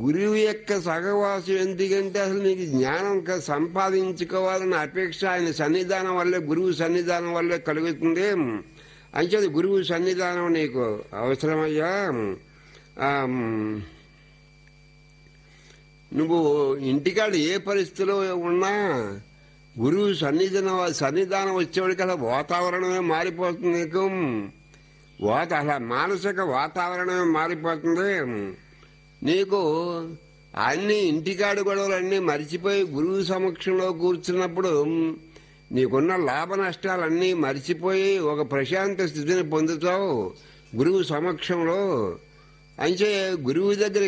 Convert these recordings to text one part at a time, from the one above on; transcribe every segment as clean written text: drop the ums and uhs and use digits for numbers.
గురువు యొక్క సహవాసం ఎందుకంటే అసలు నీకు జ్ఞానం సంపాదించుకోవాలని అపేక్ష ఆయన సన్నిధానం వల్లే, గురువు సన్నిధానం వల్లే కలుగుతుంది. అంచేది గురువు సన్నిధానం నీకు అవసరమయ్యా. నువ్వు ఇంటికాడ ఏ పరిస్థితిలో ఉన్నా గురువు సన్నిధానం వచ్చేవాడికి అలా వాతావరణమే మారిపోతుంది. నీకు అలా మానసిక వాతావరణమే మారిపోతుంది. నీకు అన్ని ఇంటికాడు గొడవలన్నీ మర్చిపోయి గురువు సమక్షంలో కూర్చున్నప్పుడు నీకున్న లాభ నష్టాలన్నీ మర్చిపోయి ఒక ప్రశాంత స్థితిని పొందుతావు గురువు సమక్షంలో. అంటే గురువు దగ్గర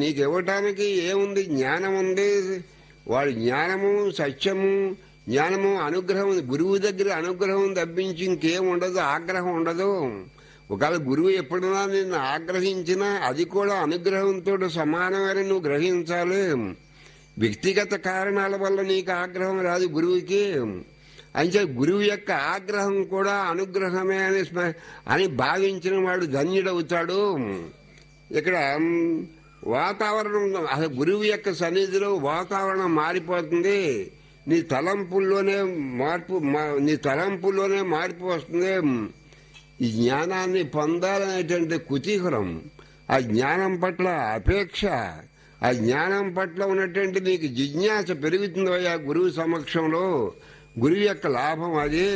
నీకు ఇవ్వటానికి ఏముంది? జ్ఞానం ఉంది. వాడి జ్ఞానము, సత్యము, జ్ఞానము, అనుగ్రహం ఉంది. గురువు దగ్గర అనుగ్రహం తప్పించి ఇంకేం ఉండదు, ఆగ్రహం ఉండదు. ఒకవేళ గురువు ఎప్పుడైనా నిన్ను ఆగ్రహించినా అది కూడా అనుగ్రహంతో సమానమని నువ్వు గ్రహించాలి. వ్యక్తిగత కారణాల వల్ల నీకు ఆగ్రహం రాదు గురువుకి. అంటే గురువు యొక్క ఆగ్రహం కూడా అనుగ్రహమే అని భావించిన వాడు ధన్యుడవుతాడు. ఇక్కడ వాతావరణం, అసలు గురువు యొక్క సన్నిధిలో వాతావరణం మారిపోతుంది. నీ తలంపుల్లోనే మార్పు వస్తుంది. ఈ జ్ఞానాన్ని పొందాలనేటువంటి కుతూహలం, ఆ జ్ఞానం పట్ల అపేక్ష, ఆ జ్ఞానం పట్ల ఉన్నటువంటి నీకు జిజ్ఞాస పెరుగుతుందయ్యా గురువు సమక్షంలో. గురువు యొక్క లాభం అది.